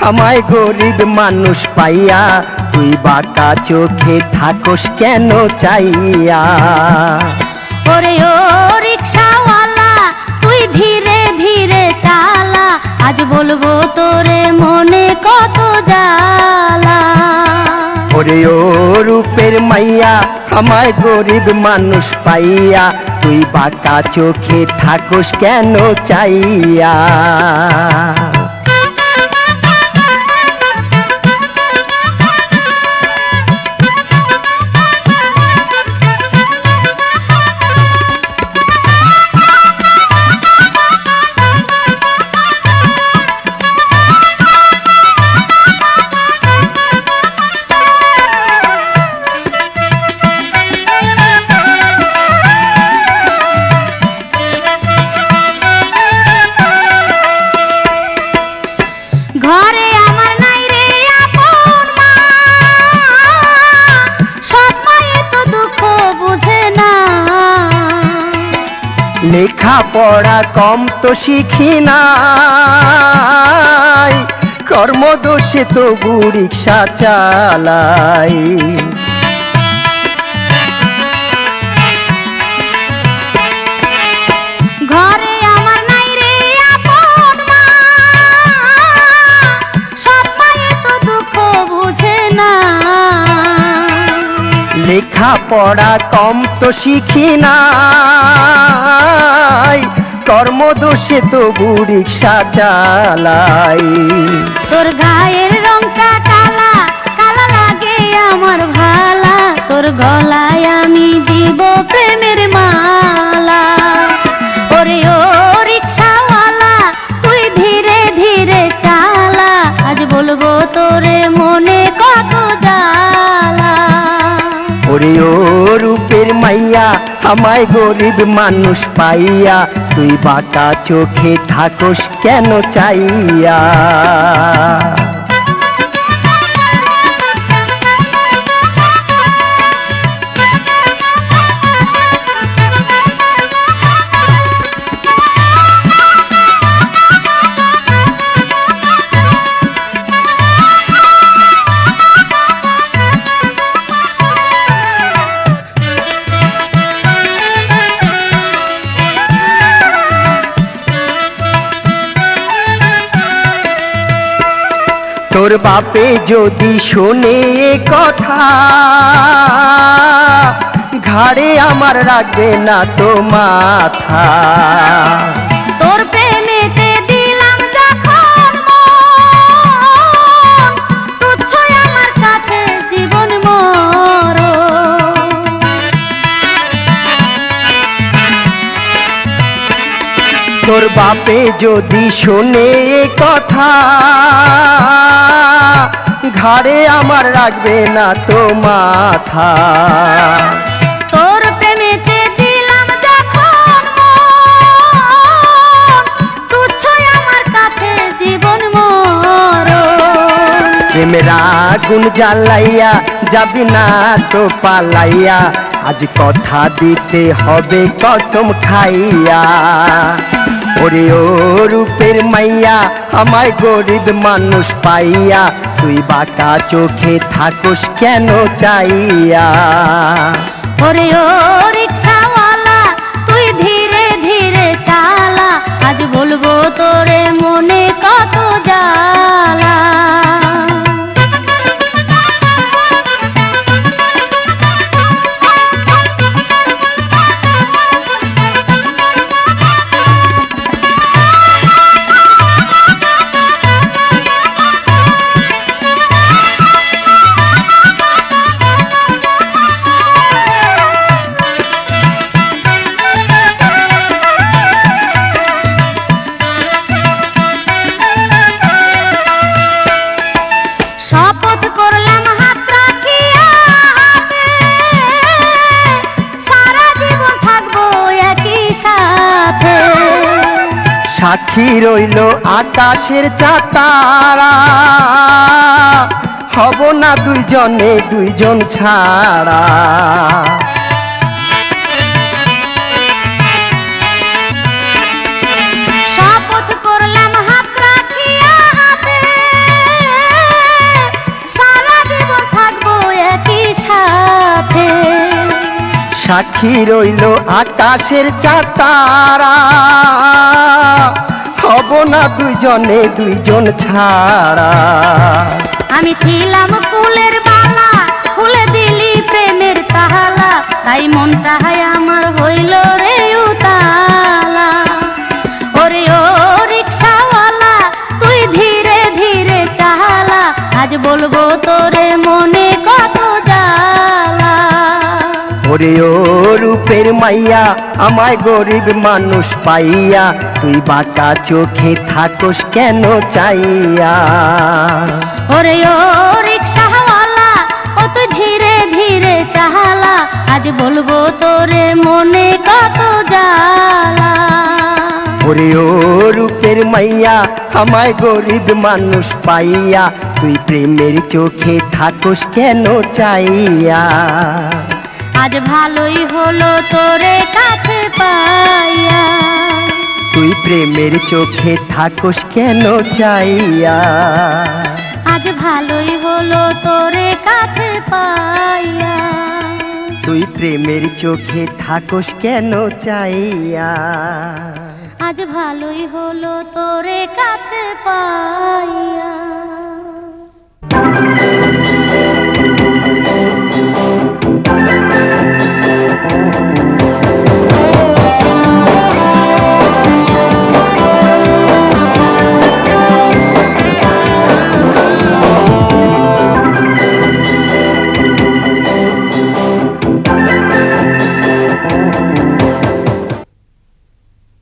আমায় গরিব মানুষ পাইয়া তুই বাঁকা চোখে থাকোস কেন চাইয়া। ওরে ও রিকশাওয়ালা তুই ধীরে ধীরে চালা, আজ বলবো তোরে মনে কত জ্বালা। ওরে ও রূপের মাইয়া আমায় গরিব মানুষ পাইয়া তুই বাঁকা চোখে থাকোস কেন চাইয়া। ঘরে আমার নাই রে আপন মা, সব মায়ে তো দুঃখ বুঝে না। লেখা পড়া কম তো শিখি নাই, কর্মদোষে তবু রিক্সা চালাই। ঘরে আমার নাই রে আপন মা, সব মায়ে তো দুঃখ বুঝে না। লেখা পড়া কম তো শিখি নাই, কর্মদোষে তবু রিক্সা চালাই। তোর গায়ের রংটা কালা কালা লাগে আমার ভালা, তোর গলায় আমি দিব প্রেমের মালা। ওরে ও রিকশাওয়ালা তুই ধীরে ধীরে চালা, আজ বলবো তোরে মনে কত জ্বালা। ওরে ও রূপের মাইয়া আমায় গরিব মানুষ পাইয়া তুই বাঁকা চোখে থাকোস কেন চাইয়া। তোর বাপে যদি শোনে এ কথা, ঘাড়ে আমার রাখবে না তো মাথা। তোর প্রেমেতে দিলাম যখন মন, তুচ্ছ আমার কাছে জীবন মরণ। তোর বাপে যদি শোনে এ কথা, ঘাড়ে আমার রাখবে না তো মাথা। তোর প্রেমেতে দিলাম যখন মন, তুচ্ছ আমার কাছে জীবন মরণ। প্রেমের আগুন জ্বালাইয়া যাবি না তো পালাইয়া, আজ কথা দিতে হবে কসম খাইয়া। ওরে ও রূপের মাইয়া আমায় গরিব মানুষ পাইয়া তুই বাঁকা চোখে থাকোস কেন চাইয়া। ওরে ও রিকশাওয়ালা তুই ধীরে ধীরে চালা, আজ বলবো তোরে মনে কত জ্বালা। শপথ করলাম হাত রাখিয়া হাতে, সারা জীবন থাকবো একই সাথে। সাক্ষী রইল আকাশের চাতারা, হব না দুইজনে দুইজন ছাড়া। শপথ করলাম হাত রাখিয়া হাতে, সাক্ষী রইল আকাশের চাতারা, হব না দুইজনে দুইজন ছাড়া। আমি ছিলাম ফুলের বালা, খুলে দিলি প্রেমের তালা, তাই মনটাই আমার হইল রে উতালা। ওরে ও রিক্সাওয়ালা, তুই ধীরে ধীরে চালা, আজ বলবো তোরে মনে কত জ্বালা। ওরে ও রূপের মাইয়া, আমায় গরিব মানুষ পাইয়া, তুই বাঁকা চোখে থাকোস কেন চাইয়া। ওরে ও রিক্সাওয়ালা, ও তুই ধীরে ধীরে চালা, আজ বলবো তোরে মনে কত জ্বালা। ওরে ও রূপের মাইয়া, আমায় গরিব মানুষ পাইয়া, তুই প্রেমের চোখে থাকোস কেন চাইয়া। আজ ভালোই হলো তোরে কাছে পাইয়া, তুই প্রেমের চোখে থাকোস কেন চাইয়া। আজ ভালোই হলো তোরে কাছে পাইয়া, তুই প্রেমের চোখে থাকোস কেন চাইয়া। আজ ভালোই হলো তোরে কাছে পাইয়া।